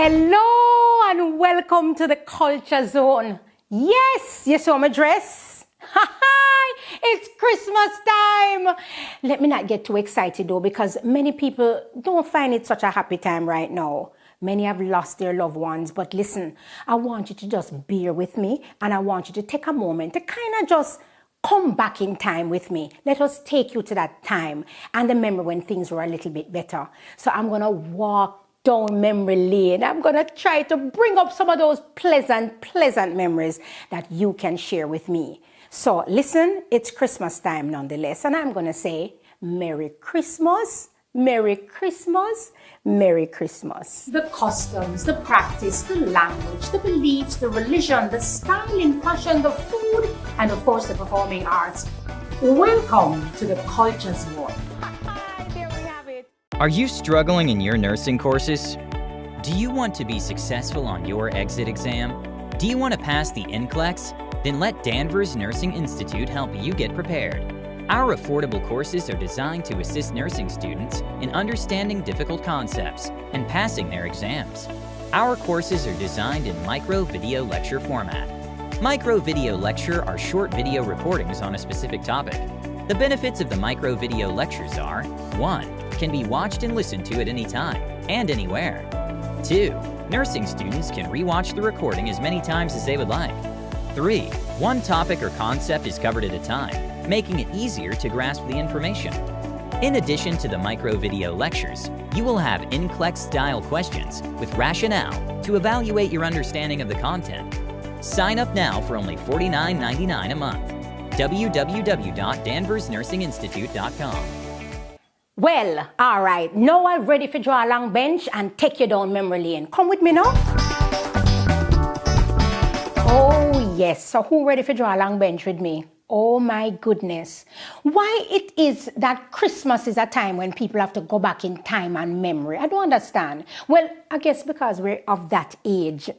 Hello and welcome to the Culture Zone. Yes, you saw my dress? It's Christmas time. Let me not get too excited though, because many people don't find it such a happy time right now. Many have lost their loved ones, but listen, I want you to just bear with me and I want you to take a moment to kind of just come back in time with me. Let us take you to that time and the memory when things were a little bit better. So I'm going to walk down memory lane. I'm going to try to bring up some of those pleasant memories that you can share with me. So listen, it's Christmas time nonetheless, and I'm going to say Merry Christmas, Merry Christmas, Merry Christmas. The customs, the practice, the language, the beliefs, the religion, the style in fashion, the food, and of course the performing arts. Welcome to the Culture Zone. There we have it. Are you struggling in your nursing courses? Do you want to be successful on your exit exam? Do you want to pass the NCLEX? Then let Danvers Nursing Institute help you get prepared. Our affordable courses are designed to assist nursing students in understanding difficult concepts and passing their exams. Our courses are designed in micro-video lecture format. Micro-video lecture are short video recordings on a specific topic. The benefits of the micro-video lectures are: 1. Can be watched and listened to at any time and anywhere. 2. Nursing students can re-watch the recording as many times as they would like. 3. One topic or concept is covered at a time, making it easier to grasp the information. In addition to the micro-video lectures, you will have NCLEX-style questions with rationale to evaluate your understanding of the content. Sign up now for only $49.99 a month. www.danversnursinginstitute.com. Well, all right, now I'm ready for draw a long bench and take you down memory lane. Come with me now. Oh yes, so who ready for draw a long bench with me? Oh my goodness. Why it is that Christmas is a time when people have to go back in time and memory? I don't understand. Well, I guess because we're of that age.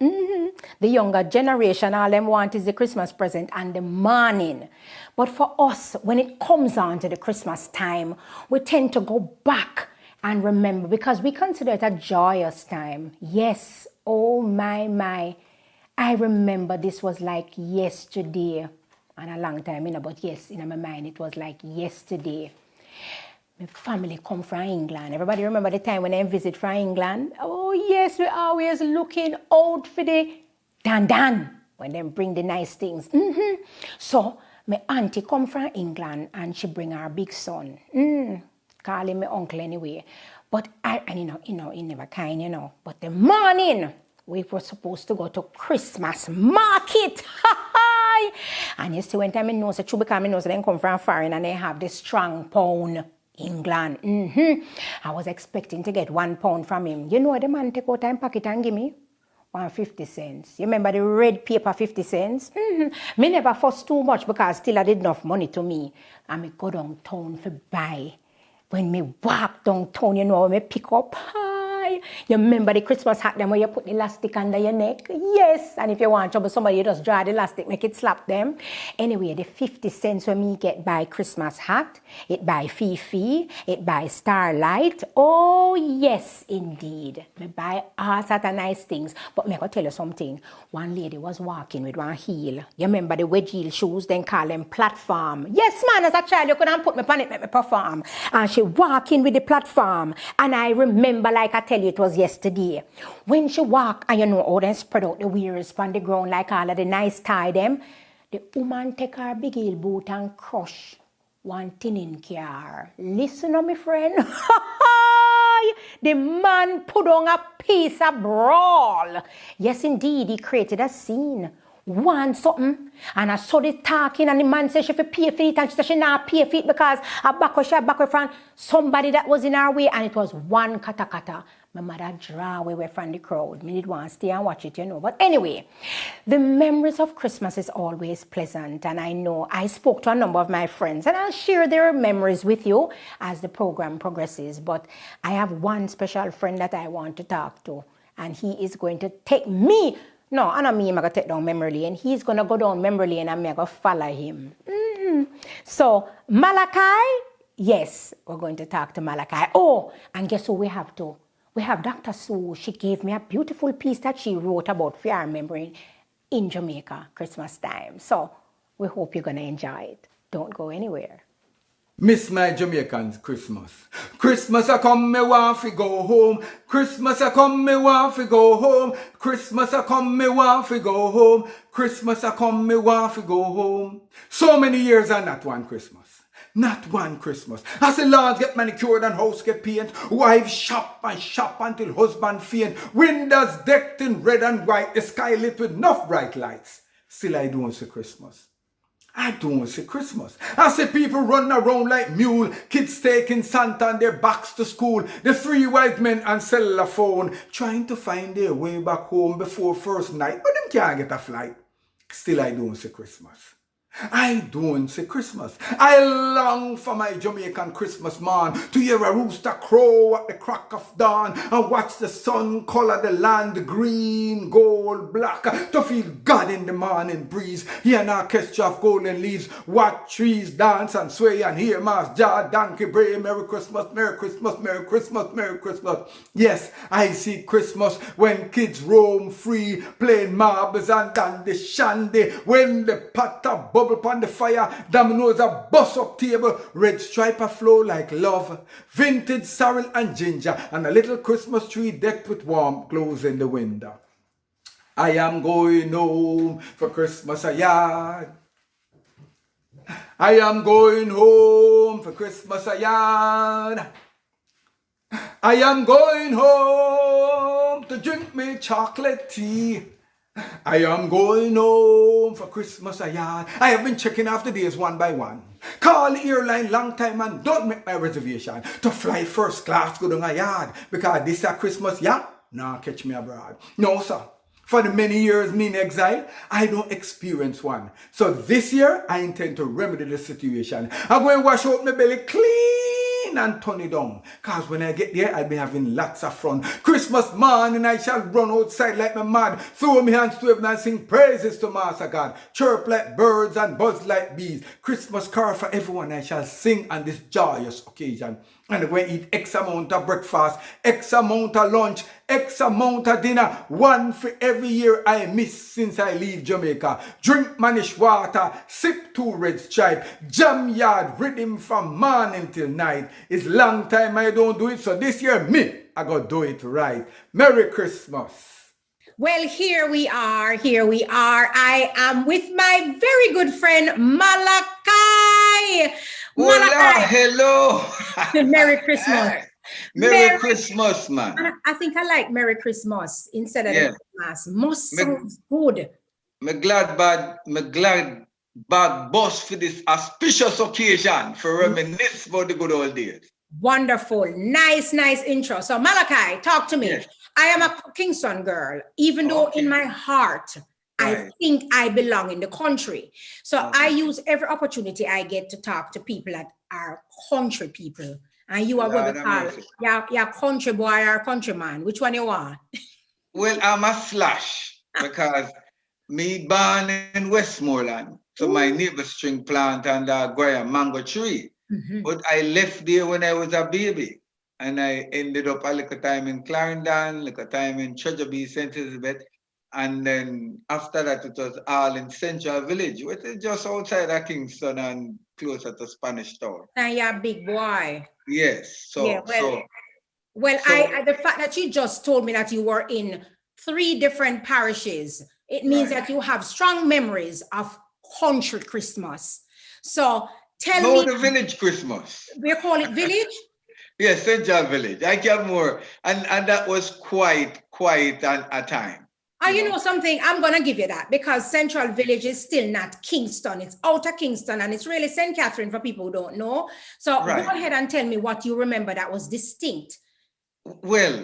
The younger generation, all them want is the Christmas present and the morning. But for us, when it comes on to the Christmas time, we tend to go back and remember because we consider it a joyous time. Yes, oh my. I remember this was like yesterday. And a long time, but yes, in my mind, it was like yesterday. My family come from England. Everybody remember the time when I visit from England? Oh, yes, we always looking out for the dan when they bring the nice things. So, my auntie come from England and she bring her big son. Call him my uncle anyway. But he never kind, But the morning, we were supposed to go to Christmas market. And you see, when time I know, because I know they come from foreign and they have this strong pound, England. I was expecting to get £1 from him. You know, the man take out time pocket and give me 150 cents. You remember the red paper 50 cents? Me never fuss too much because still I did enough money to me. And me go downtown for buy. When me walk downtown, me pick up. You remember the Christmas hat them where you put the elastic under your neck? Yes. And if you want trouble somebody, you just draw the elastic, make it slap them. Anyway, the 50 cents when me get buy Christmas hat, it buy Fifi, it buy Starlight. Oh, yes, indeed. Me buy all sorts of nice things. But me go tell you something. One lady was walking with one heel. You remember the wedge heel shoes? Then call them platform. Yes, man, as a child, you couldn't put me on it, make me perform. And she walking with the platform. And I remember, like I tell you, it was yesterday. When she walk, and you know how they spread out the wheels on the ground like all of the nice tie them, the woman take her big heel boot and crush one tin in car. Listen to me, friend. The man put on a piece of brawl. Yes, indeed, he created a scene. One something, and I saw the talking, and the man said she fi pay for it, and she said she not pay for it because I back away from somebody that was in our way, and it was one kata. My mother draw away from the crowd. Me did want to stay and watch it, But anyway, the memories of Christmas is always pleasant, and I know I spoke to a number of my friends, and I'll share their memories with you as the program progresses. But I have one special friend that I want to talk to, and he is going to take me. No, I don't mean I'm going to take down memory lane. He's going to go down memory lane and I'm going to follow him. So, Malachi, yes, we're going to talk to Malachi. Oh, and guess who we have to? we have Dr. Sue. She gave me a beautiful piece that she wrote about fear remembering in Jamaica Christmas time. So we hope you're going to enjoy it. Don't go anywhere. Miss my Jamaican Christmas. Christmas a come, me want fi go home. Christmas a come, me want fi go home. Christmas a come, me want fi go home. Christmas a come, me want fi go home. So many years and not one Christmas. Not one Christmas. As the lawns get manicured and house get paint, wives shop and shop until husband faint. Windows decked in red and white, the sky lit with enough bright lights. Still I don't see Christmas. I don't see Christmas. I see people running around like mule, kids taking Santa on their backs to school, the three wise men on cellular phone, trying to find their way back home before first night, but them can't get a flight. Still I don't see Christmas. I don't see Christmas. I long for my Jamaican Christmas morn to hear a rooster crow at the crack of dawn and watch the sun color the land green, gold, black, to feel God in the morning breeze. Hear an orchestra of golden leaves, watch trees dance and sway and hear Mass jar, donkey bray, Merry Christmas, Merry Christmas, Merry Christmas, Merry Christmas. Yes, I see Christmas when kids roam free, playing marbles and dandy shandy, when the pot of bubble upon the fire, dominoes a bust up table, red stripe a flow like love, vintage sorrel and ginger, and a little Christmas tree decked with warm clothes in the window. I am going home for Christmas a yard. I am going home for Christmas a yard. I am going home to drink me chocolate tea. I am going home for Christmas a yard. I have been checking off the days one by one. Call the airline long time and don't make my reservation to fly first class go down a yard because this is Christmas, yeah? Nah, catch me abroad. No, sir. For the many years me in exile, I don't experience one. So this year, I intend to remedy the situation. I'm going to wash out my belly clean and turn it down. Because when I get there, I'll be having lots of fun. Christmas morning, I shall run outside like my mad, throw my hands to heaven and sing praises to Master God. Chirp like birds and buzz like bees. Christmas carol for everyone I shall sing on this joyous occasion. And I'm going to eat X amount of breakfast, X amount of lunch, X amount of dinner, one for every year I miss since I leave Jamaica. Drink manish water, sip two red stripe, jam yard rhythm from morning till night. It's long time I don't do it, so this year I gotta do it right. Merry Christmas. Well, here we are. I am with my very good friend, Malachi. Hola, hello. Merry Christmas. Merry Christmas, man. I think I like Merry Christmas instead of Christmas. Must sounds good. Me glad bad boss for this auspicious occasion for reminisce about the good old days. Wonderful. Nice intro. So Malachi, talk to me. Yes. I am a Kingston girl, even though in my heart, I think I belong in the country. So I use every opportunity I get to talk to people that are country people. And you are what we call, you're country boy or countryman. Which one you want? Well, I'm a slash because me born in Westmoreland. So my neighbor string plant and grow a mango tree. But I left there when I was a baby. And I ended up a little time in Clarendon, little time in Treasure Bay, St. Elizabeth. And then after that, it was all in Central Village, which is just outside of Kingston and closer to Spanish Town. And you're a big boy. Yes. The fact that you just told me that you were in 3 different parishes, it means that you have strong memories of country Christmas. So tell me. The village Christmas. We call it village? Yes, Central Village. I get more. And that was quite a time. You know something? I'm going to give you that because Central Village is still not Kingston. It's outer Kingston and it's really St. Catherine for people who don't know. So go ahead and tell me what you remember that was distinct. Well,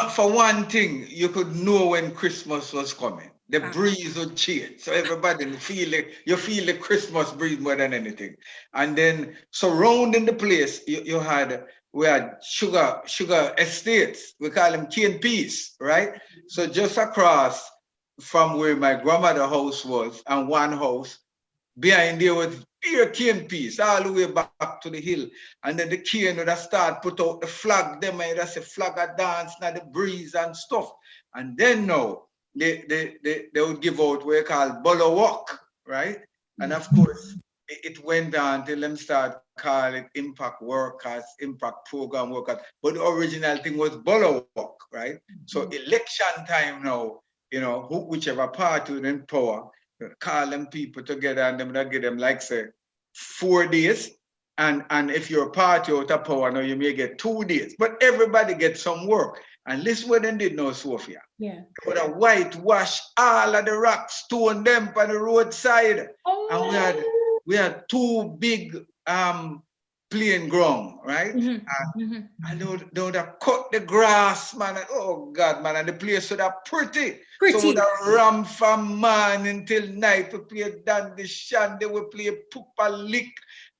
for one thing, you could know when Christmas was coming. The breeze would change. So everybody you feel the Christmas breeze more than anything. And then surrounding the place, we had sugar estates. We call them cane peas, right? So just across from where my grandmother's house was and one house, behind there was pure cane piece all the way back to the hill. And then the cane would start put out the flag, them and that's a flag of dance, now the breeze and stuff. And then now they would give out what they call Bolo Walk, right? And of course, it went on till them start call it impact workers, impact program workers. But the original thing was Bolo Walk, right? So election time now, you know, whichever party was in power, call them people together and them give them like say 4 days. And if you're a party out of power now, you may get 2 days. But everybody gets some work. And this is what they did now, Sophia. Yeah. They would have whitewash all of the rocks, stone them on the roadside. And we had 2 big playing ground, right? And they would have cut the grass, man. And, oh God, man, and the place would have pretty. So would have ram from morning till night. We play dandy shandy, we play pupa lick,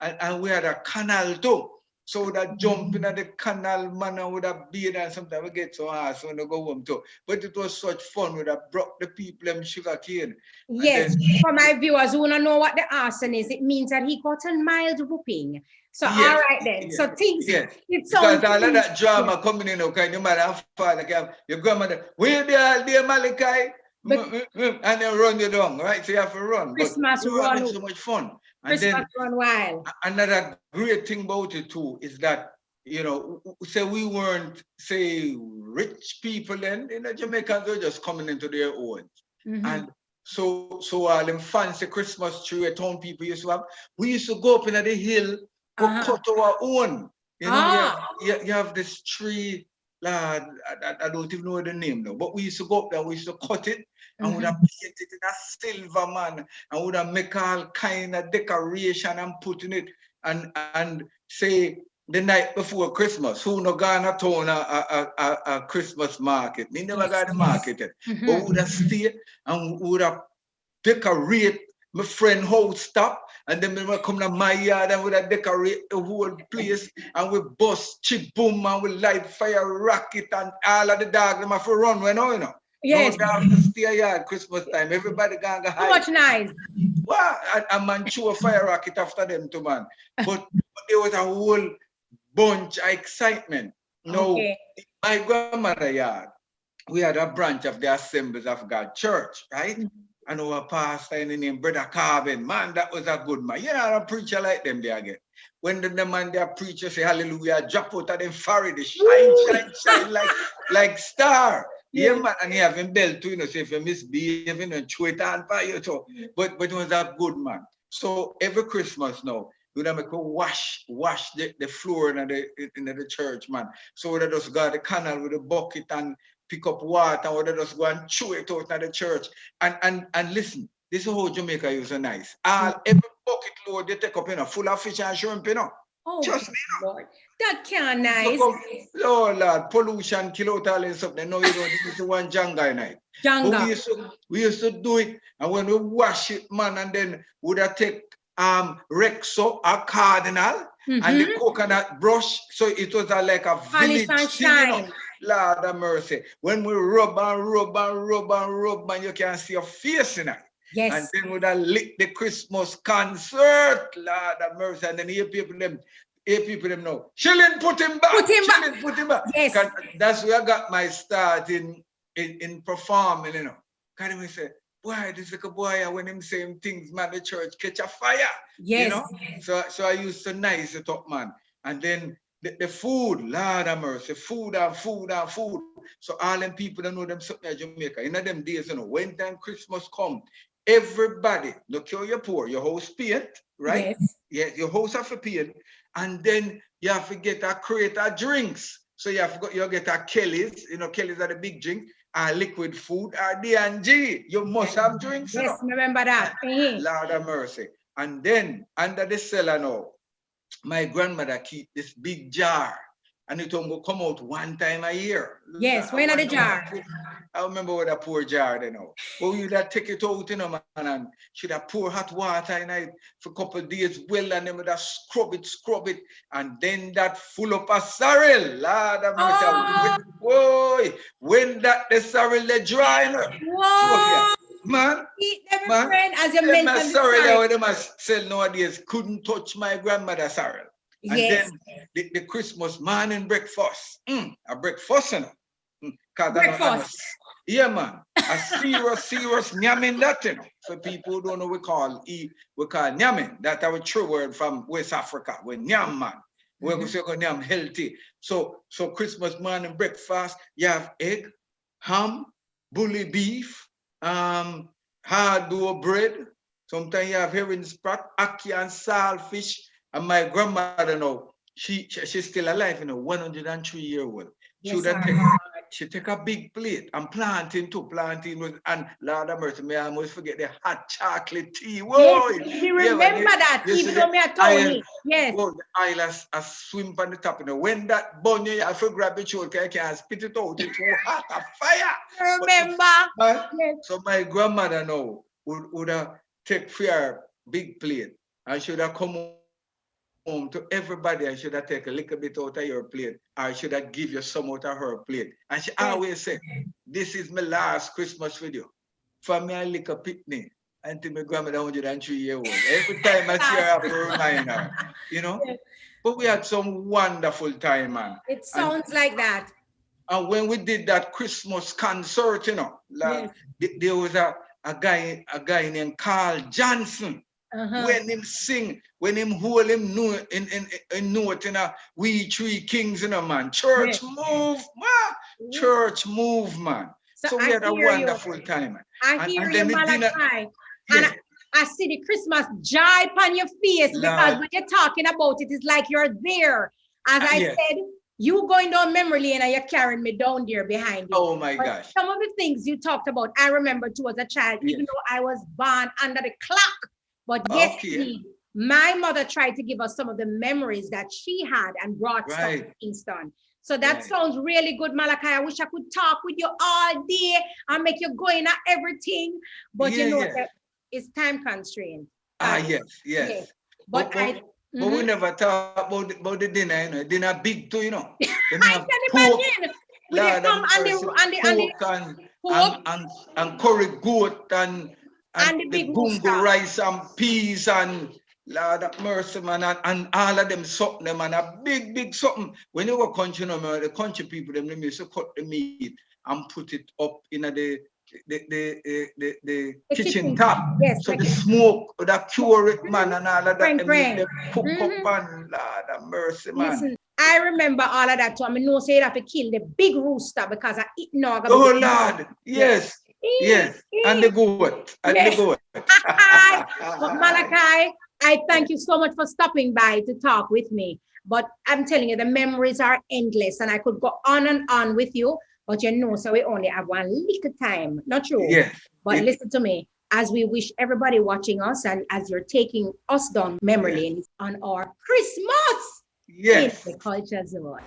and we had a canal too. So would have jump in at the canal, man, and would have beard, and sometimes we get so hard, so we go home too. But it was such fun. We would have brought the people them sugar cane. Yes, for my viewers who don't know what the arson is, it means that he got a mild whooping. So all right then. So things it's so because all of that drama coming in, okay, your mother and father, your grandmother, where they are, dear Malachi, and then run you down, right? So you have to run. Christmas but run. so much fun. And Christmas then run wild. another great thing about it too is that, you know, say we weren't, say, rich people then, you know, Jamaicans were just coming into their own. And so all them fancy Christmas tree at town people used to have, we used to go up into the hill, go cut our own. You know, you have this tree, lad, I don't even know the name now, but we used to go up there, we used to cut it, and would have painted it in a silver, man, and would have make all kind of decoration and put in it, and say the night before Christmas, who no gonna town a Christmas market. Me never got the market yet, but would have stay and would have decorate my friend house stop, and then we will come to my yard and we will decorate the whole place, and we bust chip boom and we light fire rocket, and all of the dogs them have to run when you know. Yes. No dog to stay yard Christmas time. Everybody gonna hide. How much nice. Wow, a man chew a fire rocket after them too, man. But there was a whole bunch of excitement. No, my grandmother yard, we had a branch of the Assemblies of God Church, right? And our pastor in the name Brother Carvin, man, that was a good man. You know, a preacher like them there again. When the man there preacher say hallelujah, drop out of them forehead, they shine like star. Yeah, man, and he have him belt too, you know, so if you misbehave, you know, chew it on fire too. But he was a good man. So every Christmas now, we don't make a wash the floor in the church, man. So we just go to the canal with a bucket and pick up water, or they just go and chew it out of the church. And listen, this is how Jamaica is so nice. Every bucket load they take up, you know, full of fish and shrimp, you know. Oh, just Lord. That can't nice. Oh Lord, pollution, kill out all this stuff. They know you don't need to one Janga night. Janga. We used to do it, and when we wash it, man, and then would have take Rexo, a cardinal, and the coconut brush. So it was like a village thing, you know. Lord have mercy. When we rub and you can see your face in it. Yes. And then we have lit the Christmas concert. Lord have mercy. And then hear people them know. Shilling put him back. Put him back. Yes. That's where I got my start in performing, you know. Kind of say, boy, this little boy, when him saying things, man, the church catch a fire. Yes. You know? So I used to nice it up, man. And then the food, Lord have mercy, food. So all them people that know them something in Jamaica, in them days, you know, when time Christmas come, everybody, look how you're poor, your house paint, right? Yes, your house have to paint, and then you have to get a crate of drinks. So you get a Kelly's, you know, Kelly's are the big drink, liquid food, D&G. You must have drinks. Yes, you know? remember that. Lord have mercy. And then under the cellar now, my grandmother keep this big jar, and it will come out one time a year. Yes, when are the jar? I remember what a poor jar, you know. But we would have take it out, you know, man, and should have pour hot water in it for a couple of days, well, and then would have scrub it, and then that full up a sorrel. Lord have mercy. Whoa, when that the sorrel they dry, you know. Whoa. So, Man, Eat them, man. friend, as you Them mentioned. sorrel sorry. that them a sell nowadays couldn't touch my grandmother's sorrel. And Yes. then the Christmas morning breakfast. A breakfast, you know. 'Cause Breakfast. yeah, man. A serious nyamin that, you know. For people who don't know, we call nyamin. That's our true word from West Africa. We nyam, man. We say nyam healthy. So Christmas morning breakfast, you have egg, ham, bully beef, hard dough bread. Sometimes you have herring sprat, ackee and saltfish. And my grandmother now, she's still alive, 103-year-old. She take a big plate and planting was, and Lord have mercy, me almost forget the hot chocolate tea. Whoa, yes, we remember that. Even though me a Tony. Yes. Oh, the island a swim on the top, When that bun you have to grab it, you can't spit it out. It's too hot, a fire. Remember. Yes. So my grandmother now would take fair big plate and should have come home to everybody. I should have take a little bit out of your plate, or I should have give you some out of her plate. And she always said, "This is my last Christmas with you. For me, I lick a picnic until my grandmother 103-year-old. Every time I see her, I have to remind her, Yes. But we had some wonderful time, man. It sounds like that. And when we did that Christmas concert, like, there was a guy named Carl Johnson. When him sing, when him hold him note in note, we three kings, man. Church move, man. Church move, man. So we had a wonderful time, man. I hear you, Malachi. And I see the Christmas joy on your face, because when you're talking about it, it's like you're there. As I said, you going down memory lane and you're carrying me down there behind you. Oh my gosh. Some of the things you talked about, I remember too as a child, even though I was born under the clock. But yes, my mother tried to give us some of the memories that she had and brought stuff to Kingston. So that sounds really good, Malachi. I wish I could talk with you all day and make you go in at everything. But that it's time constraint. Yes. But we never talk about the dinner, Dinner big too, I can imagine. With the come and curry goat and the bungo rice and peas and Lord of mercy, man, and all of them something, man, a big something. When you go country, the country people, them used to cut the meat and put it up in the kitchen top. Yes, so the smoke, the cure it, man, and all of that, them cook up and Lord of mercy, man. Listen, I remember all of that too. I mean, no say you have to kill the big rooster because I eat no. Oh Lord, yes. And the goat. But Malachi, I thank you so much for stopping by to talk with me. But I'm telling you, the memories are endless, and I could go on and on with you. But so we only have one little time. Not true. Yes. But listen to me. As we wish everybody watching us, and as you're taking us down memory lane on our Christmas in the Culture Zone.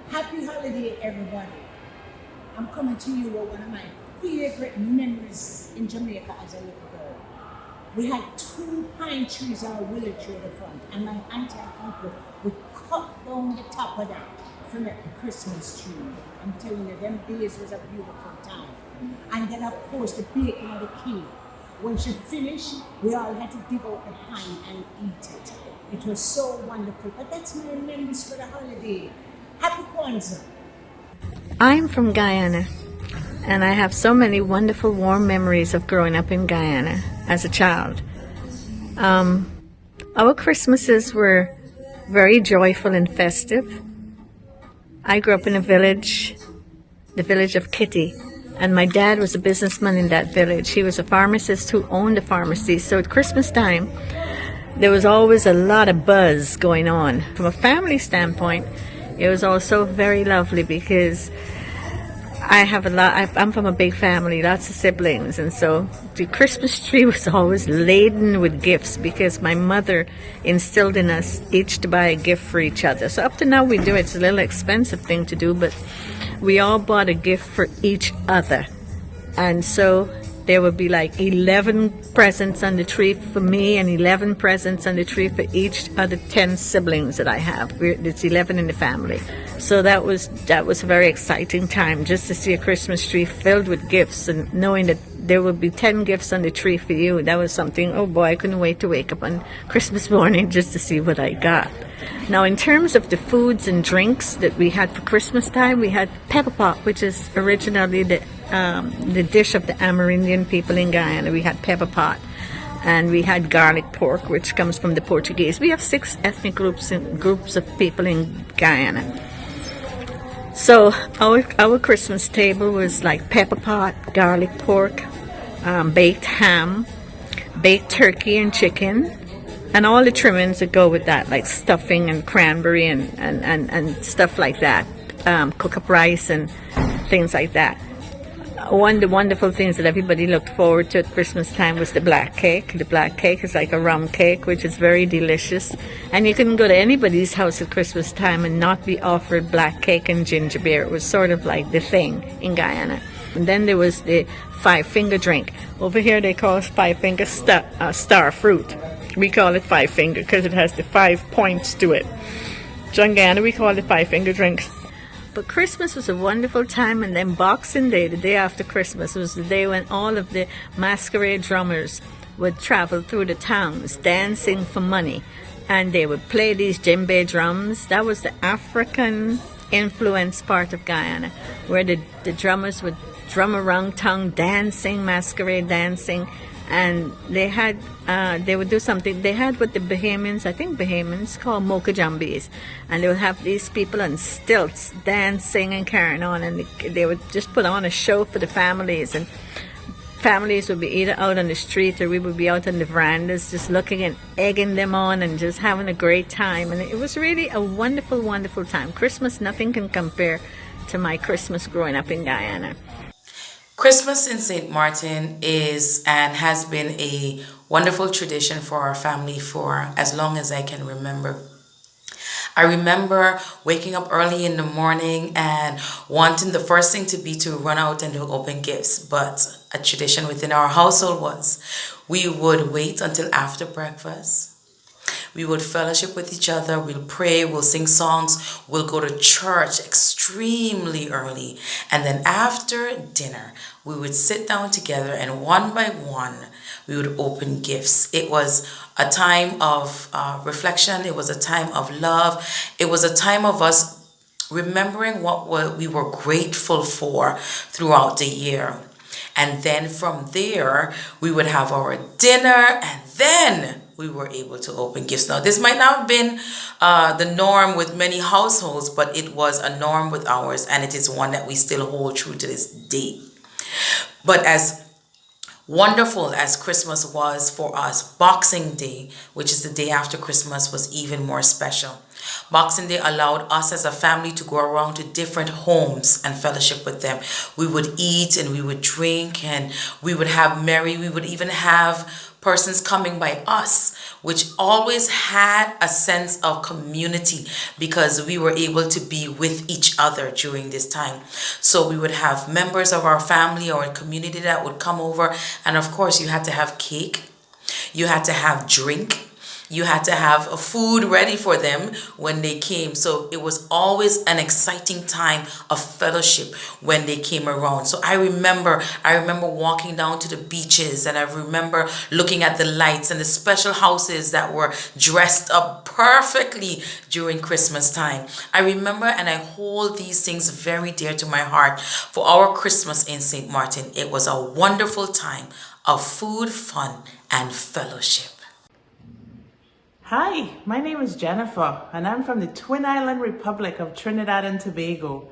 Happy holiday, everybody. I'm coming to you with one of my favorite memories in Jamaica as a little girl. We had 2 pine trees or willow tree at the front, and my auntie and uncle would cut down the top of that to make the Christmas tree. I'm telling you, them days was a beautiful time. And then of course the baking of the cake. When she finished, we all had to dig out the pine and eat it. It was so wonderful. But that's my memories for the holiday. Happy Kwanzaa. I'm from Guyana, and I have so many wonderful, warm memories of growing up in Guyana as a child. Our Christmases were very joyful and festive. I grew up in a village, the village of Kitty, and my dad was a businessman in that village. He was a pharmacist who owned a pharmacy, so at Christmas time, there was always a lot of buzz going on. From a family standpoint, it was also very lovely because I'm from a big family, lots of siblings, and so the Christmas tree was always laden with gifts because my mother instilled in us each to buy a gift for each other. So up to now we do it. It's a little expensive thing to do, but we all bought a gift for each other. And so there would be like 11 presents on the tree for me and 11 presents on the tree for each other 10 siblings that I have. It's 11 in the family. So that was a very exciting time just to see a Christmas tree filled with gifts and knowing that there would be 10 gifts on the tree for you. That was something, oh boy, I couldn't wait to wake up on Christmas morning just to see what I got. Now, in terms of the foods and drinks that we had for Christmas time, we had pepper pot, which is originally the dish of the Amerindian people in Guyana. We had pepper pot. And we had garlic pork, which comes from the Portuguese. We have 6 ethnic groups of people in Guyana. So our Christmas table was like pepper pot, garlic pork, baked ham, baked turkey and chicken, and all the trimmings that go with that, like stuffing and cranberry and stuff like that, cook up rice and things like that. One of the wonderful things that everybody looked forward to at Christmas time was the black cake. The black cake is like a rum cake, which is very delicious. And you couldn't go to anybody's house at Christmas time and not be offered black cake and ginger beer. It was sort of like the thing in Guyana. And then there was the 5-finger drink. Over here they call it 5-finger star fruit. We call it 5-finger because it has the 5 points to it. So in Guyana we call it 5-finger drinks. But Christmas was a wonderful time, and then Boxing Day, the day after Christmas, was the day when all of the masquerade drummers would travel through the towns dancing for money, and they would play these djembe drums. That was the African influenced part of Guyana, where the drummers would drum around town dancing, masquerade dancing, and they would do something. They had what the Bahamians, I think Bahamians, call mokajambis, and they would have these people on stilts dancing and carrying on, and they would just put on a show for the families, and families would be either out on the street or we would be out on the verandas just looking and egging them on and just having a great time. And it was really a wonderful, wonderful time. Christmas, nothing can compare to my Christmas growing up in Guyana. Christmas in St. Martin is and has been a wonderful tradition for our family for as long as I can remember. I remember waking up early in the morning and wanting the first thing to be to run out and to open gifts. But a tradition within our household was we would wait until after breakfast. We would fellowship with each other, we'll pray, we'll sing songs, we'll go to church extremely early. And then after dinner, we would sit down together and one by one, we would open gifts. It was a time of reflection. It was a time of love. It was a time of us remembering what we were grateful for throughout the year. And then from there, we would have our dinner and then we were able to open gifts. Now, this might not have been the norm with many households, but it was a norm with ours, and it is one that we still hold true to this day. But as wonderful as Christmas was for us, Boxing Day, which is the day after Christmas, was even more special. Boxing Day allowed us as a family to go around to different homes and fellowship with them. We would eat and we would drink and we would have merry. We would even have persons coming by us, which always had a sense of community because we were able to be with each other during this time. So we would have members of our family or community that would come over, and of course you had to have cake, you had to have drink, you had to have a food ready for them when they came. So it was always an exciting time of fellowship when they came around. So I remember walking down to the beaches, and I remember looking at the lights and the special houses that were dressed up perfectly during Christmas time. I remember, and I hold these things very dear to my heart. For our Christmas in St. Martin, it was a wonderful time of food, fun, and fellowship. Hi, my name is Jennifer, and I'm from the Twin Island Republic of Trinidad and Tobago.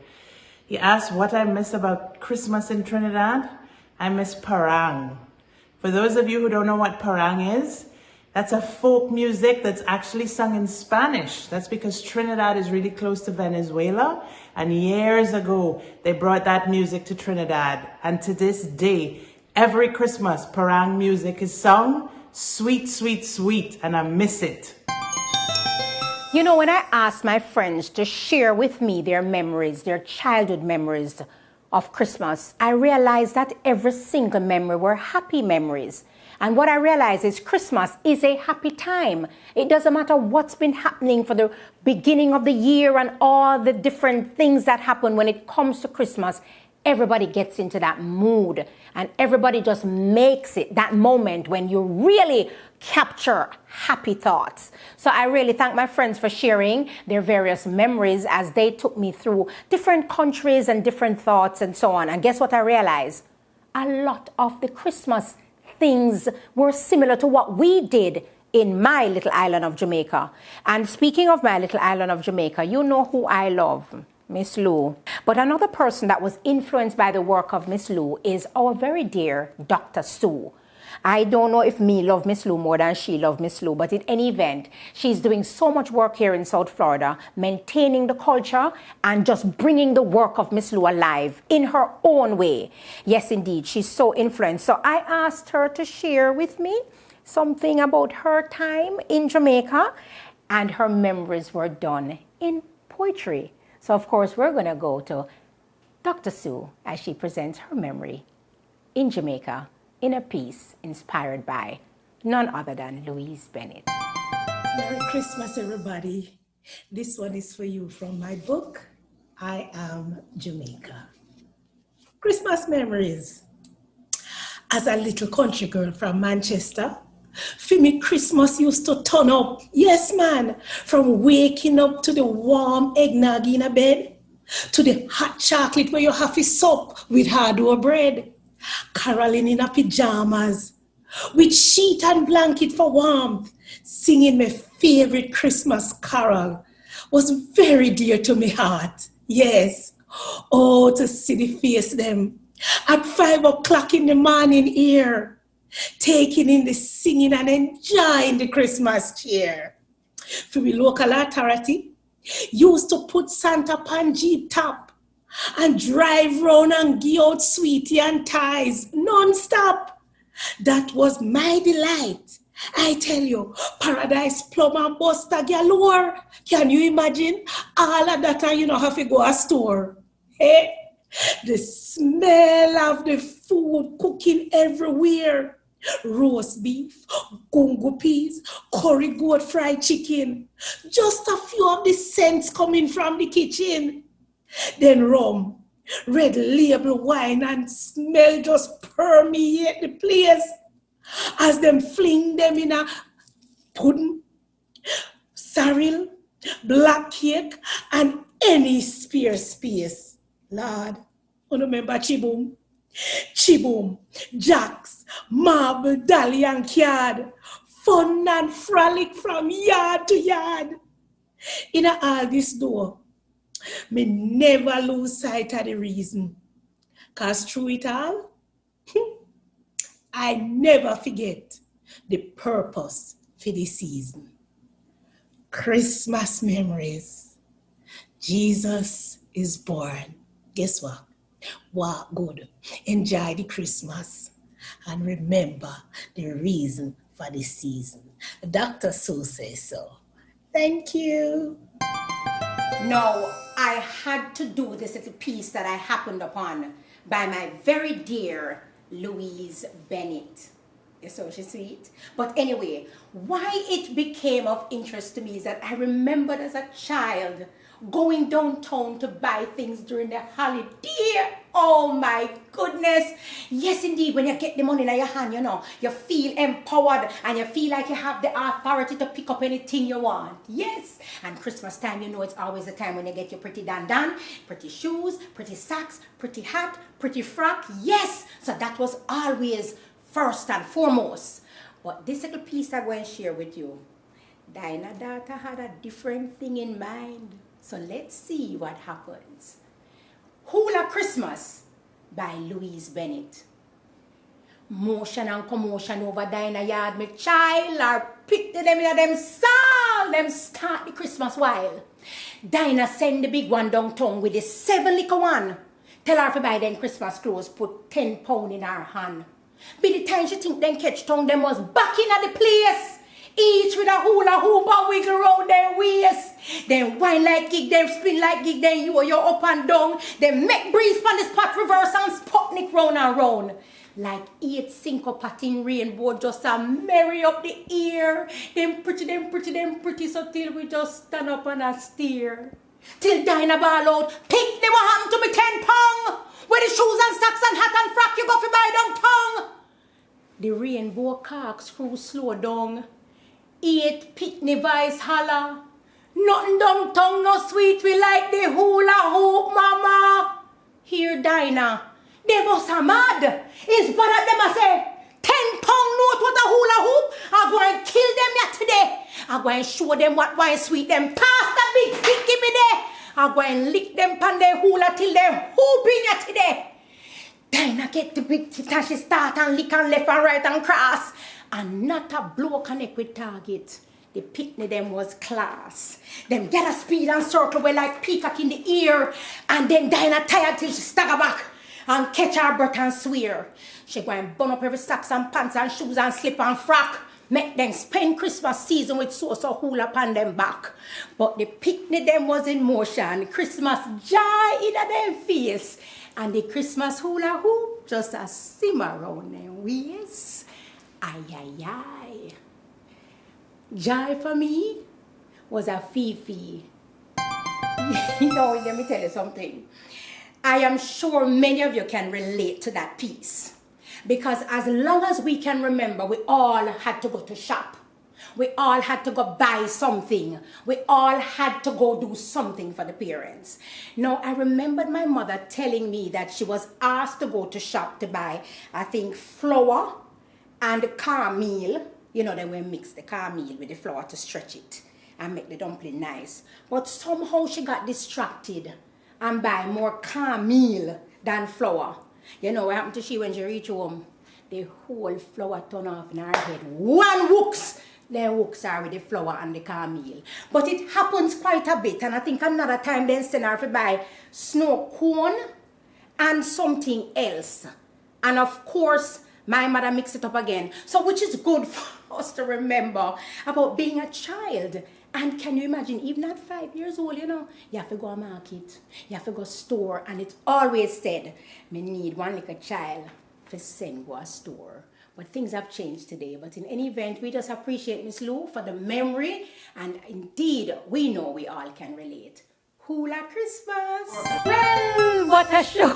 You asked what I miss about Christmas in Trinidad? I miss parang. For those of you who don't know what parang is, that's a folk music that's actually sung in Spanish. That's because Trinidad is really close to Venezuela, and years ago, they brought that music to Trinidad. And to this day, every Christmas, parang music is sung. Sweet, sweet, sweet, and I miss it. You know, when I asked my friends to share with me their memories, their childhood memories of Christmas, I realized that every single memory were happy memories. And what I realized is Christmas is a happy time. It doesn't matter what's been happening for the beginning of the year and all the different things that happen when it comes to Christmas. everybody gets into that mood and everybody just makes it that moment when you really capture happy thoughts. So I really thank my friends for sharing their various memories as they took me through different countries and different thoughts and so on. And guess what I realized? A lot of the Christmas things were similar to what we did in my little island of Jamaica. And speaking of my little island of Jamaica, you know who I love, Miss Lou. But another person that was influenced by the work of Miss Lou is our very dear Dr. Sue. I don't know if me love Miss Lou more than she love Miss Lou, but in any event, she's doing so much work here in South Florida, maintaining the culture and just bringing the work of Miss Lou alive in her own way. Yes, indeed, she's so influenced. So I asked her to share with me something about her time in Jamaica, and her memories were done in poetry. So of course, we're gonna go to Dr. Sue as she presents her memory in Jamaica in a piece inspired by none other than Louise Bennett. Merry Christmas, everybody. This one is for you from my book, I Am Jamaica. Christmas memories. As a little country girl from Manchester, for me, Christmas used to turn up. Yes, man. From waking up to the warm eggnog in a bed, to the hot chocolate where you have to sup with hard-boiled bread, caroling in a pajamas, with sheet and blanket for warmth, singing my favorite Christmas carol was very dear to my heart. Yes. Oh, to see the face them at 5 o'clock in the morning here, taking in the singing and enjoying the Christmas cheer. For the local authority, used to put Santa upon Jeep top and drive round and give out sweetie and ties non-stop. That was my delight. I tell you, Paradise Plum and Buster galore. Can you imagine? All of that and you don't have to go to a store. Hey? The smell of the food cooking everywhere. Roast beef, gungo peas, curry goat fried chicken. Just a few of the scents coming from the kitchen. Then rum, red label wine and smell just permeate the place as them fling them in a pudding, sorrel, black cake, and any spare space. Lord, I remember Chiboom, Jacks, Marble, Dolly, and Card. Fun and frolic from yard to yard. In all this door, me never lose sight of the reason. Because through it all, I never forget the purpose for the season. Christmas memories. Jesus is born. Guess what? Walk good. Enjoy the Christmas. And remember the reason for the season. Dr. Sue says so. Thank you. No, I had to do this little piece that I happened upon by my very dear Louise Bennett. You're so sweet. But anyway, why it became of interest to me is that I remembered as a child going downtown to buy things during the holiday. Oh my goodness. Yes, indeed, when you get the money in your hand, you know, you feel empowered and you feel like you have the authority to pick up anything you want. Yes. And Christmas time, you know, it's always the time when you get your pretty dandan, pretty shoes, pretty socks, pretty hat, pretty frock. Yes. So that was always first and foremost. But this little piece I'm going to share with you, Dinah daughter had a different thing in mind. So let's see what happens. Hula Christmas by Louise Bennett. Motion and commotion over Dinah yard. My child are picked them in them saw them start the Christmas while. Dinah send the big one downtown with the 7 little one. Tell her to buy them Christmas clothes, put 10 pound in her hand. By the time she think them catch tongue, them was back in at the place. Each with a hula hoop and wiggle round their waist. Then wine like gig, then spin like gig, then you're up and down. Then make breeze from the spot reverse and Sputnik round and round. Like 8 syncopatting rainbow just a merry up the ear. Them pretty, so till we just stand up and a steer. Till Dinah ball out, pick them what happened to me 10 pound. Where the shoes and socks and hat and frock you go for buy downtown? The rainbow corkscrew slow down. 8 Pitney Vice holla. Nothing downtown no sweet we like the hula hoop, mama. Here, Dinah. They must have mad. It's bad at them I say, 10-pound note what a hula hoop. I'm going to kill them yet today. I'm going to show them what wine sweet them. Pass that big stick, give me there. I'm going to lick them pan their hula till they're hooping yet today. Dinah get the big stick and she start and lick and left and right and cross. And not a blow connect with target. The picnic them was class. Them get a speed and circle way like peacock in the ear. And then Dinah tired till she stagger back and catch her breath and swear. She go and burn up every socks and pants and shoes and slip and frock. Make them spend Christmas season with sauce or hula upon them back. But the picnic them was in motion. Christmas joy in them face. And the Christmas hula hoop just a simmer around them waist. Ay, ay, ay. Joy for me was a fifi. You know, let me tell you something. I am sure many of you can relate to that piece. Because as long as we can remember, we all had to go to shop. We all had to go buy something. We all had to go do something for the parents. Now, I remembered my mother telling me that she was asked to go to shop to buy, I think, flour and cornmeal. You know, they will mix the cornmeal with the flour to stretch it and make the dumpling nice. But somehow she got distracted and buy more cornmeal than flour. You know what happened to she when she reached home? The whole flour turned off in her head. One wooks! Then wooks are with the flour and the cornmeal. But it happens quite a bit. And I think another time then send her to buy snow cone and something else. And of course, my mother mixed it up again. So which is good for us to remember about being a child. And can you imagine, even at 5 years old, you know, you have to go to market, you have to go store, and it's always said, me need one little child to send go a store. But things have changed today. But in any event, we just appreciate Miss Lou for the memory, and indeed, we know we all can relate. Hula Christmas! Well, what a show!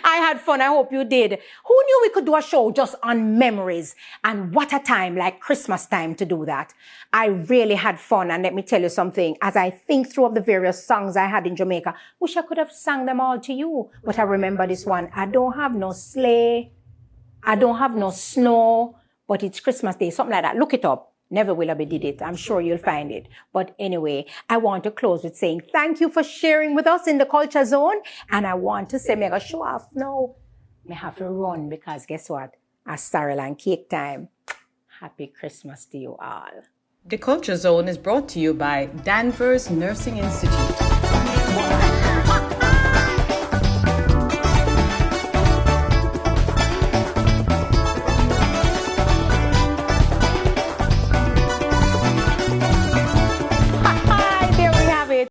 I had fun. I hope you did. Who knew we could do a show just on memories? And what a time, like Christmas time, to do that. I really had fun. And let me tell you something. As I think through of the various songs I had in Jamaica, wish I could have sang them all to you. But I remember this one. I don't have no sleigh. I don't have no snow. But it's Christmas Day. Something like that. Look it up. Never will I be did it. I'm sure you'll find it. But anyway, I want to close with saying thank you for sharing with us in the Culture Zone. And I want to say, mega show off now. I have to run because guess what? It's sorrel and cake time. Happy Christmas to you all. The Culture Zone is brought to you by Danvers Nursing Institute.